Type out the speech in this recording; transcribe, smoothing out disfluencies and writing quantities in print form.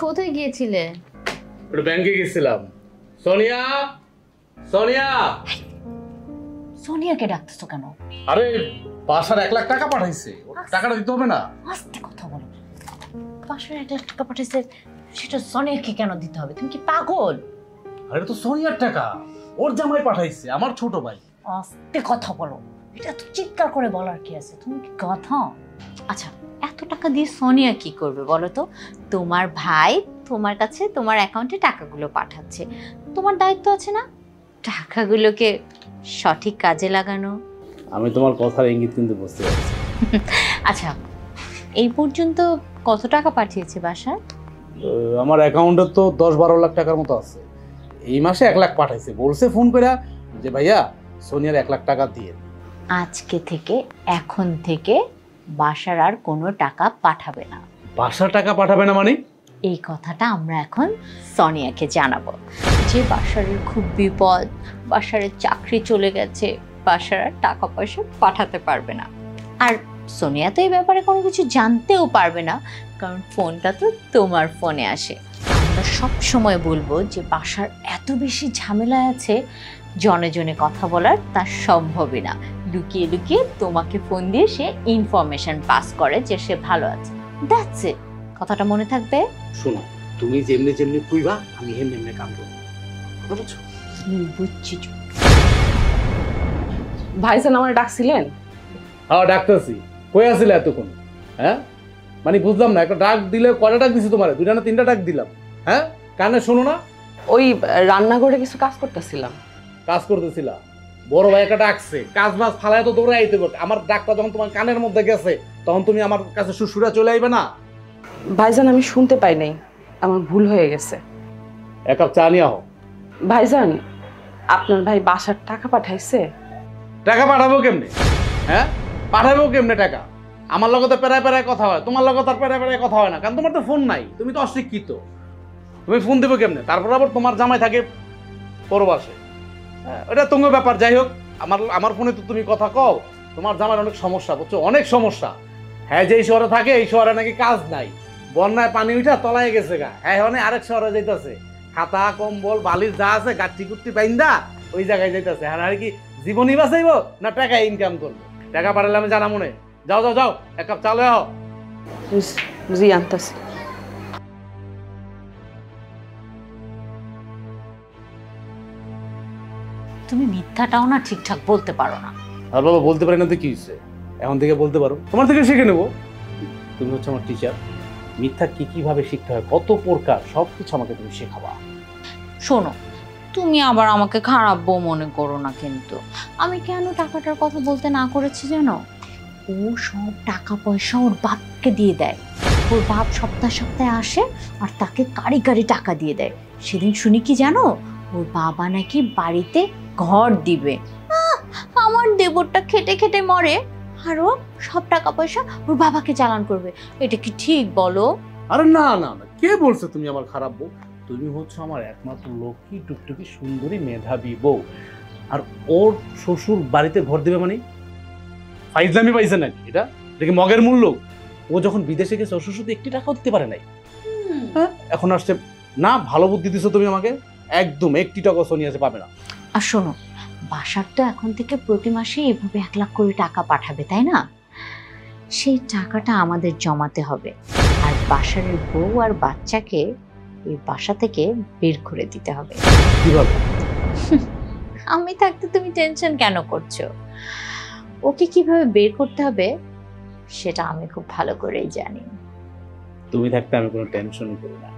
কোথায় গিয়েছিলে? ব্যাংকে গেছিলাম। সোনিয়া, সোনিয়া। সোনিয়াকে ডাকতেছো কেন? আরে বাসার 1 লাখ টাকা পাঠাইছে, টাকাটা দিতে হবে না? আস্তে কথা বলো। বাসার 1 লাখ টাকা পাঠাইছে, সেটা সোনিয়াকে কেন দিতে হবে? তুমি কি পাগল? আরে তো সোনিয়ার টাকা, ওর জামাই পাঠাইছে, আমার ছোট ভাই। আস্তে কথা বলো, এটা তো চিৎকার করে বলার কি আছে? তুমি কি কথা? আচ্ছা, এত টাকা দিয়ে সোনিয়া কি করবে বলো তো? তোমার ভাই তোমার কাছে তোমার অ্যাকাউন্টে টাকাগুলো পাঠাচ্ছে, তোমার দায়িত্ব আছে না টাকাগুলোকে সঠিক কাজে লাগানো? আমি তোমার কথার ইঙ্গিত কিন্তু বুঝতে পারছি। আচ্ছা, এই পর্যন্ত কত টাকা পাঠিয়েছে বাসায়? আমার অ্যাকাউন্টে তো 10-12 লাখ টাকার মতো আছে। এই মাসে 1 লাখ পাঠাইছে, বলছে ফোন করে যে ভাইয়া সোনিয়ার 1 লাখ টাকা দিয়ে। আজকে থেকে, এখন থেকে বাসার আর কোনো টাকা পাঠাবে না। বাসার টাকা পাঠাবে না মানে? এই কথাটা আমরা এখন সোনিয়াকে জানাবো যে বাসারের খুব বিপদ, বাসারের চাকরি চলে গেছে, বাসার আর টাকা পয়সা পাঠাতে পারবে না। আর সোনিয়া তো এই ব্যাপারে কোনো কিছু জানতেও পারবে না, কারণ ফোনটা তো তোমার ফোনে আসে। আমরা সব সময় বলবো যে বাসার এত বেশি ঝামেলায় আছে, জনে জনে কথা বলার তার সম্ভবই না। লুকিয়ে লুকিয়ে তোমাকে ফোন দিয়ে সে ইনফরমেশন পাস করে যে সে ভালো আছে। That's it. কথাটা মনে থাকবে? শোনো, তুমি যেমনি যেমনি কইবা আমি এমনি এমনি কাম করব, কথা বুঝছো? বুঝছি। ভাইজান আমার ডাকছিলেন? হ্যাঁ ডাকতেছি। কই আছিলে এতক্ষণ? হ্যাঁ মানে বুঝলাম না, একটা ডাক দিলে কয়টা ডাক দিছি তোমারে? 2টা না 3টা ডাক দিলাম। হ্যাঁ কানে শোনো না? ওই রান্নাঘরে কিছু কাজ করতেছিলাম। কাজ করতেছিলা? বড় ভাই একটা ডাকছে, কাজ বাজ ফালায় তো দৌড়ে আইতে হবে। আমার ডাকটা যখন তোমার কানের মধ্যে গেছে তখন তুমি আমার কাছে সুসুরা চলে আইবে না? ভাইজান আমি শুনতে পাই নাই, আমার ভুল হয়ে গেছে। 1 কাপ চা নিয়ে আও। ভাইজান আপনার ভাই বাসার টাকা পাঠাইছে? টাকা পাঠাবো কেমনে? হ্যাঁ পাঠাবো কেমনে টাকা? আমার লগে তো পেরায় পেরায় কথা হয়, তোমার লগে তো আর পেরায় পেরায় কথা হয় না, কারণ তোমার তো ফোন নাই, তুমি তো অশিক্ষিত। তুমি ফোন দেবো কেমনে? তারপর আবার তোমার জামাই থাকে পরবাসে। হ্যাঁ এটা তোমার ব্যাপার। যাই হোক, আমার ফোনে তো তুমি কথা কও। তোমার জামাইয়ের অনেক সমস্যা, বুঝছো? অনেক সমস্যা। হ্যাঁ যেই শহরে থাকে এই শহরে নাকি কাজ নাই, বন্যায় পানি উঠা তলায় গেছে গা, হ্যাঁ মানে আরেক শহরে যাইতেছে, খাতা কম্বল বালিশ যা আছে গাঠি কুটি বাইন্দা ওই জায়গায় যাইতেছে। আর আর কি জীবনই বাঁচাইব না টাকা ইনকাম করবো? টাকা পাঠালে আমি জানা মনে। যাও যাও যাও, 1 কাপ চা লয়ে আও। জি আনতাছি। তুমি মিথ্যাটাও না ঠিকঠাক বলতে পারো না। আর বাবা বলতে পারি না তো কি হচ্ছে? এখন থেকে বলতে পারো, তোমার থেকে শিখে নেবো। তুমি হচ্ছে আমার টিচার, মিথ্যা কি কিভাবে শিখতে হয়, কত প্রকার, সবকিছু আমাকে তুমি শেখাবা। শোনো, তুমি আবার আমাকে খারাপ বউ মনে করো না কিন্তু। আমি কেন টাকাটার কথা বলতে না করেছি জানো? ও সব টাকা পয়সা ওর বাপকে দিয়ে দেয়। ওর বাপ সপ্তাহে সপ্তাহে আসে আর তাকে কারি কারি টাকা দিয়ে দেয়। সেদিন শুনি কি জানো? ওর বাবা নাকি বাড়িতে ঘর দিবে। আমার দেবরটা খেটে খেটে মরে আর ও সব টাকা পয়সা ওর বাবাকে চালান করবে। এটা কি ঠিক বলো? আরে না না না, কে বলছে তুমি আমার খারাপ বউ? তুমি হচ্ছে আমার একমাত্র লক্ষ্মী টুকটুকি সুন্দরী মেধাবী বউ। আর ওর শ্বশুর বাড়িতে ঘর দেবে মানে ফাইজলামি পাইছে নাকি? এটা দেখি মগের মূল্য। ও যখন বিদেশে গেছে ওর শ্বশুর তো 1 টাকাও দিতে পারে নাই। হ্যাঁ এখন আসছে না, ভালো বুদ্ধি দিছো তুমি আমাকে। একদম 1 টাকা সোনিয়াতে পাবে না। আর শোনো, বাসার তো এখন থেকে প্রতি মাসে এভাবে 1 লাখ করে টাকা পাঠাবে, তাই না? সেই টাকাটা আমাদের জমাতে হবে আর বাসারের বউ আর বাচ্চাকে এই বাসা থেকে বের করে দিতে হবে। কিভাবে? আমি থাকতে তুমি টেনশন কেন করছো? ওকে কিভাবে বের করতে হবে সেটা আমি খুব ভালো করেই জানি। তুমি থাকতে আমি কোনো টেনশন করি না।